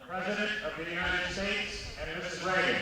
President of the United States and Mrs. Reagan.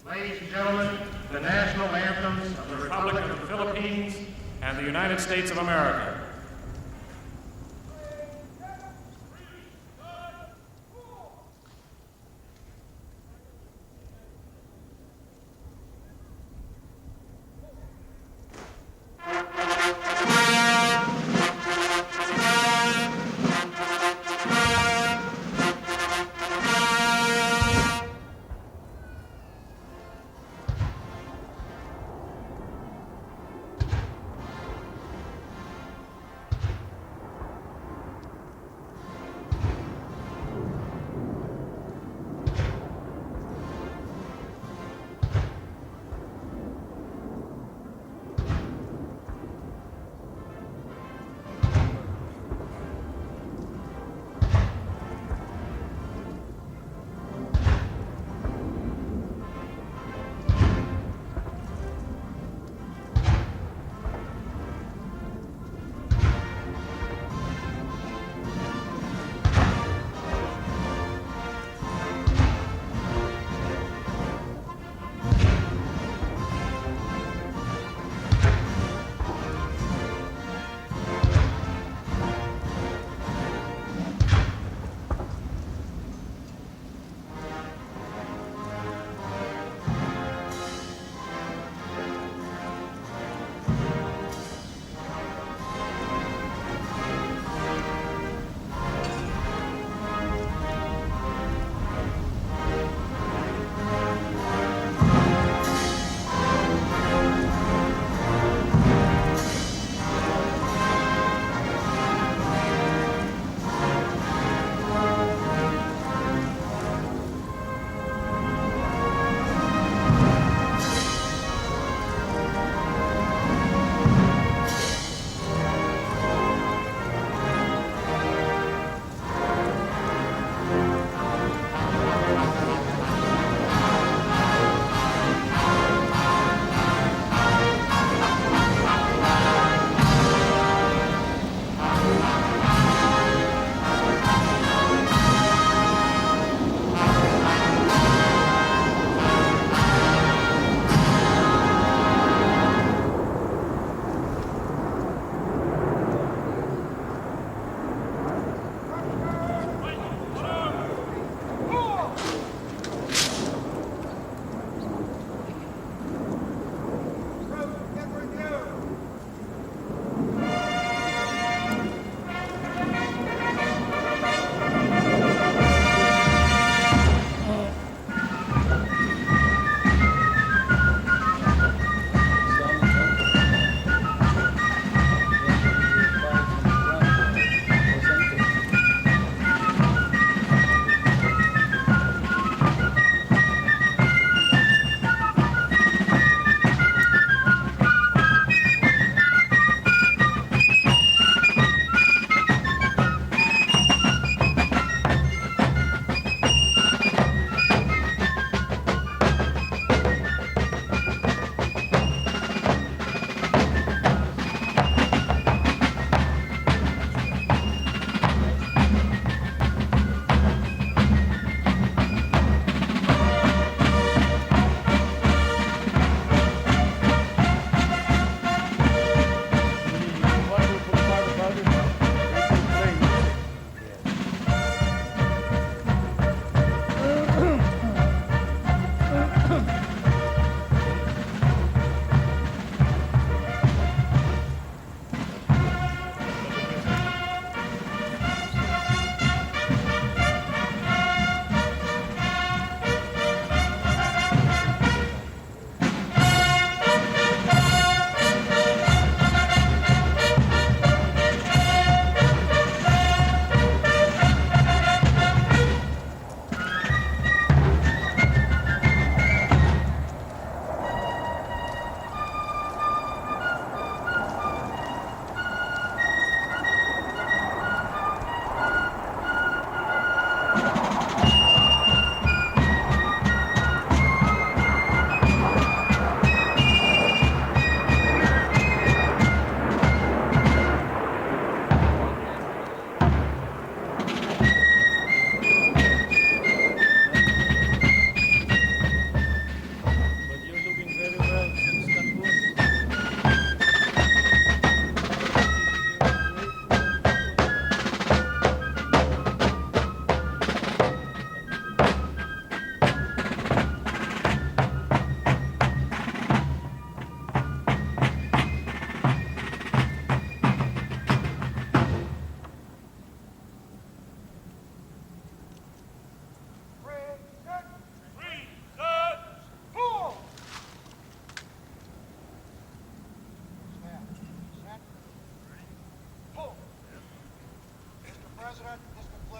Ladies and gentlemen, the national anthems of the Republic of the Philippines and the United States of America.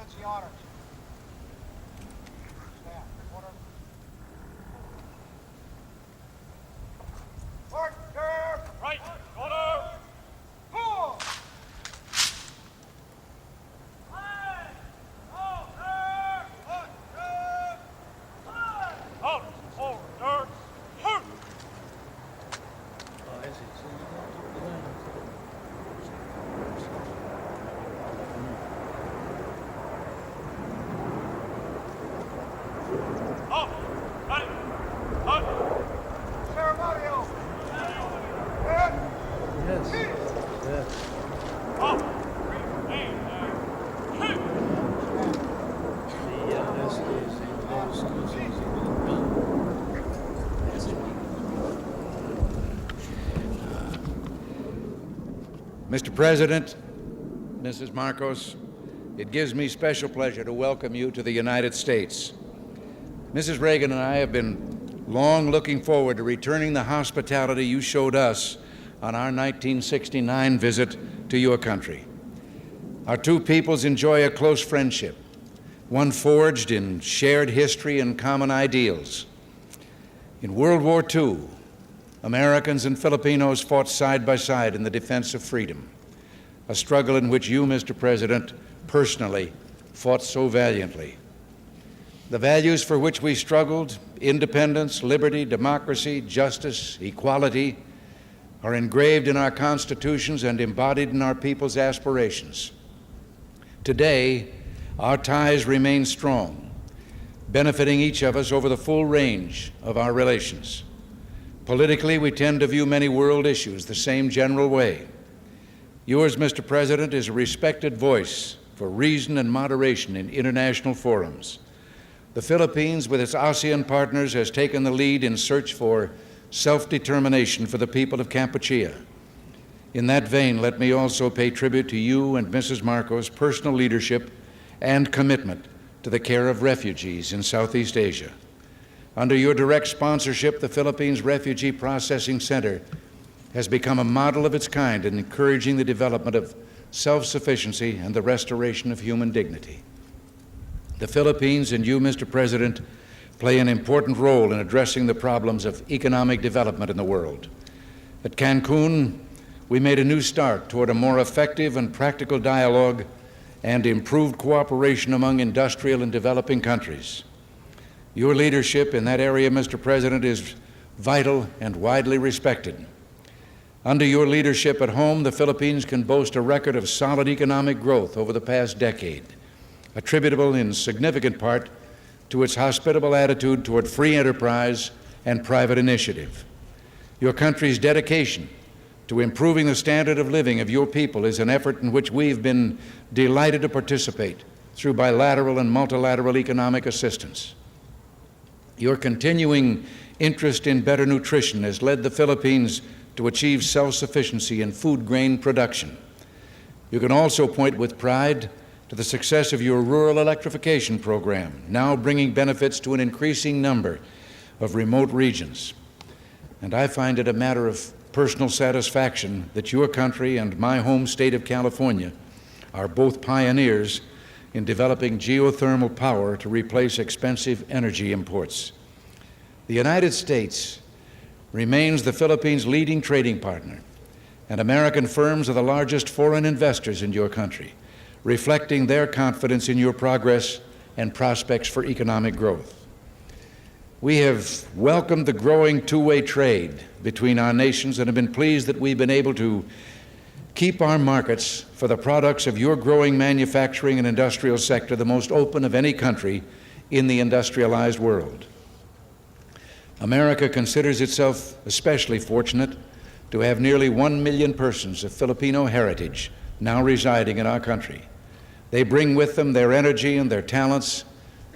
That's the honors. Stand. Order. Order. Right. Order. Four. Out. Order. Halt. Out. Right. Out. Ceremonial. Yes. Yes. Out. Remain. Shoot. Mr. President, Mrs. Marcos, it gives me special pleasure to welcome you to the United States. Mrs. Reagan and I have been long looking forward to returning the hospitality you showed us on our 1969 visit to your country. Our two peoples enjoy a close friendship, one forged in shared history and common ideals. In World War II, Americans and Filipinos fought side by side in the defense of freedom, a struggle in which you, Mr. President, personally fought so valiantly. The values for which we struggled, independence, liberty, democracy, justice, equality, are engraved in our constitutions and embodied in our people's aspirations. Today, our ties remain strong, benefiting each of us over the full range of our relations. Politically, we tend to view many world issues the same general way. Yours, Mr. President, is a respected voice for reason and moderation in international forums. The Philippines, with its ASEAN partners, has taken the lead in search for self-determination for the people of Kampuchea. In that vein, let me also pay tribute to you and Mrs. Marcos' personal leadership and commitment to the care of refugees in Southeast Asia. Under your direct sponsorship, the Philippines Refugee Processing Center has become a model of its kind in encouraging the development of self-sufficiency and the restoration of human dignity. The Philippines and you, Mr. President, play an important role in addressing the problems of economic development in the world. At Cancun, we made a new start toward a more effective and practical dialogue and improved cooperation among industrial and developing countries. Your leadership in that area, Mr. President, is vital and widely respected. Under your leadership at home, the Philippines can boast a record of solid economic growth over the past decade, attributable in significant part to its hospitable attitude toward free enterprise and private initiative. Your country's dedication to improving the standard of living of your people is an effort in which we've been delighted to participate through bilateral and multilateral economic assistance. Your continuing interest in better nutrition has led the Philippines to achieve self-sufficiency in food grain production. You can also point with pride to the success of your rural electrification program, now bringing benefits to an increasing number of remote regions. And I find it a matter of personal satisfaction that your country and my home state of California are both pioneers in developing geothermal power to replace expensive energy imports. The United States remains the Philippines' leading trading partner, and American firms are the largest foreign investors in your country, reflecting their confidence in your progress and prospects for economic growth. We have welcomed the growing two-way trade between our nations and have been pleased that we've been able to keep our markets for the products of your growing manufacturing and industrial sector the most open of any country in the industrialized world. America considers itself especially fortunate to have nearly 1 million persons of Filipino heritage now residing in our country. They bring with them their energy and their talents,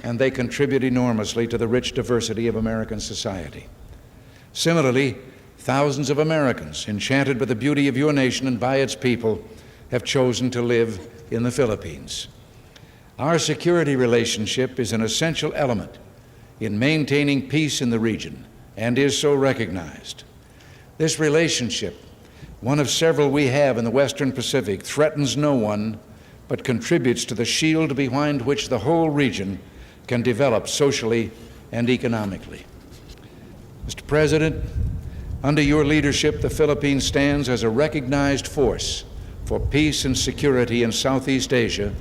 and they contribute enormously to the rich diversity of American society. Similarly, thousands of Americans, enchanted by the beauty of your nation and by its people, have chosen to live in the Philippines. Our security relationship is an essential element in maintaining peace in the region and is so recognized. This relationship, one of several we have in the Western Pacific, threatens no one but contributes to the shield behind which the whole region can develop socially and economically. Mr. President, under your leadership, the Philippines stands as a recognized force for peace and security in Southeast Asia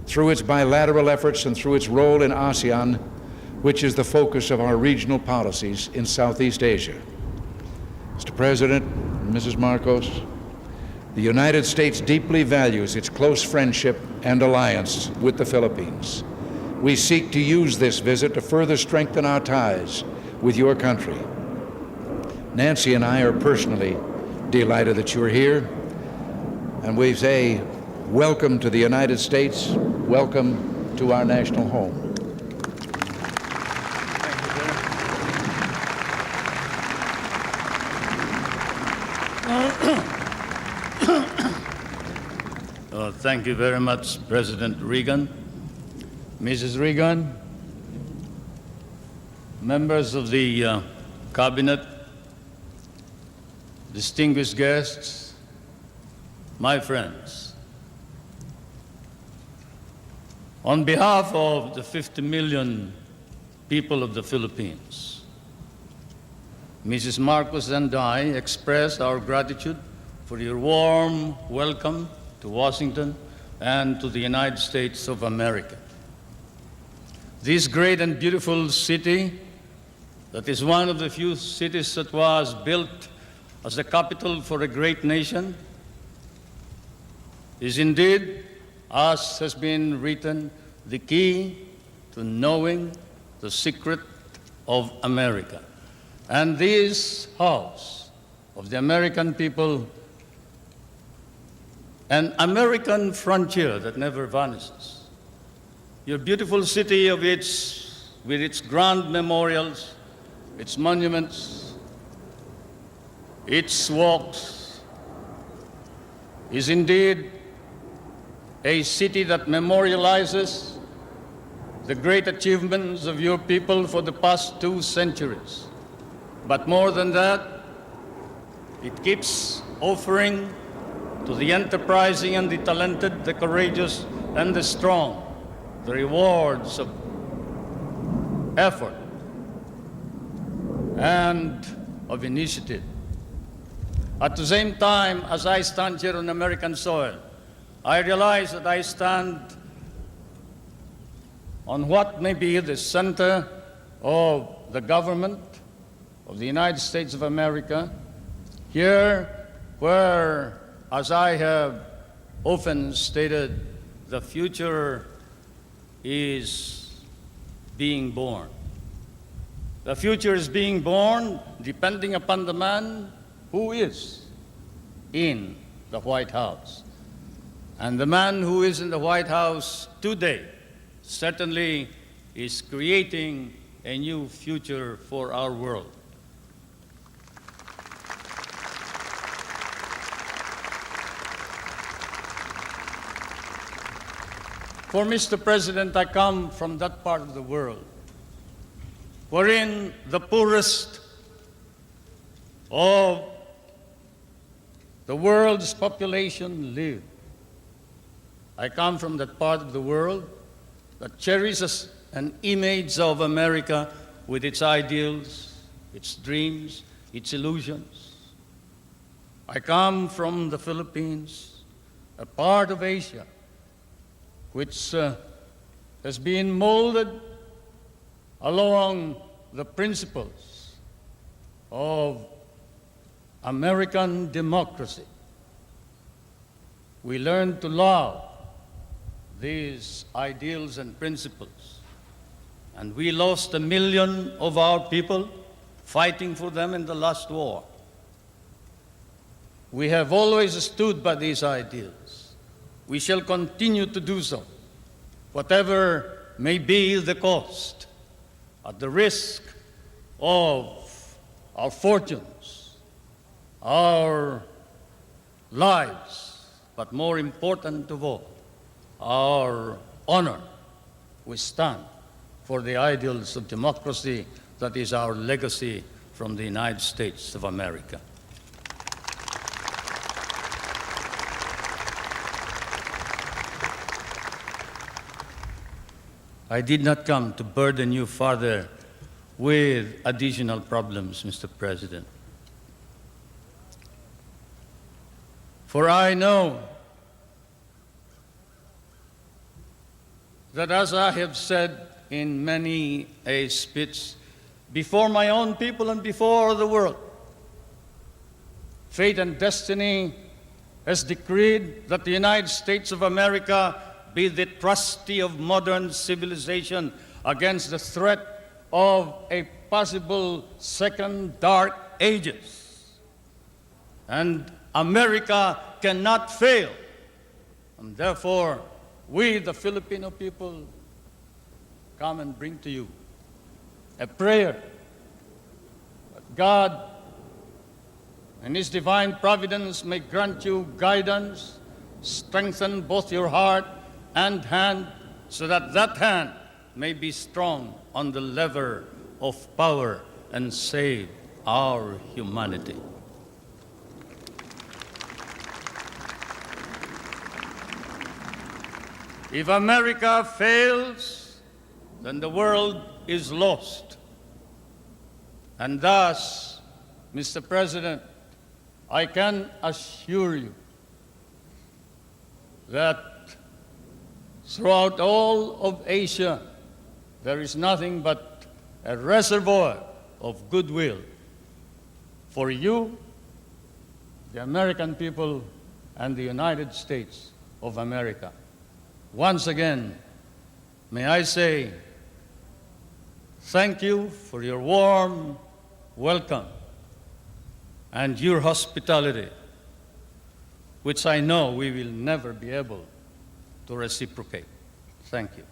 through its bilateral efforts and through its role in ASEAN, which is the focus of our regional policies in Southeast Asia. Mr. President, Mrs. Marcos, the United States deeply values its close friendship and alliance with the Philippines. We seek to use this visit to further strengthen our ties with your country. Nancy and I are personally delighted that you're here, and we say welcome to the United States, welcome to our national home. Thank you very much, President Reagan. Mrs. Reagan, members of the Cabinet, distinguished guests, my friends. On behalf of the 50 million people of the Philippines, Mrs. Marcos and I express our gratitude for your warm welcome to Washington and to the United States of America. This great and beautiful city, that is one of the few cities that was built as the capital for a great nation, is indeed, as has been written, the key to knowing the secret of America. And this house of the American people, an American frontier that never vanishes. Your beautiful city with its grand memorials, its monuments, its walks, is indeed a city that memorializes the great achievements of your people for the past 2 centuries. But more than that, it keeps offering to the enterprising and the talented, the courageous and the strong, the rewards of effort and of initiative. At the same time, as I stand here on American soil, I realize that I stand on what may be the center of the government of the United States of America, here where, as I have often stated, the future is being born. The future is being born depending upon the man who is in the White House. And the man who is in the White House today certainly is creating a new future for our world. For Mr. President, I come from that part of the world wherein the poorest of the world's population live. I come from that part of the world that cherishes an image of America with its ideals, its dreams, its illusions. I come from the Philippines, a part of Asia, which has been molded along the principles of American democracy. We learned to love these ideals and principles, and we lost 1 million of our people fighting for them in the last war. We have always stood by these ideals. We shall continue to do so, whatever may be the cost, at the risk of our fortunes, our lives, but more important of all, our honor. We stand for the ideals of democracy that is our legacy from the United States of America. I did not come to burden you further with additional problems, Mr. President. For I know that, as I have said in many a speech before my own people and before the world, fate and destiny has decreed that the United States of America be the trustee of modern civilization against the threat of a possible second dark ages. And America cannot fail. And therefore, we, the Filipino people, come and bring to you a prayer that God and His divine providence may grant you guidance, strengthen both your heart and hand, so that that hand may be strong on the lever of power and save our humanity. If America fails, then the world is lost. And thus, Mr. President, I can assure you that throughout all of Asia, there is nothing but a reservoir of goodwill for you, the American people, and the United States of America. Once again, may I say thank you for your warm welcome and your hospitality, which I know we will never be able to reciprocate. Thank you.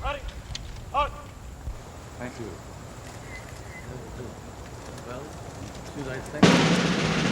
Ready? Well, should I thank you?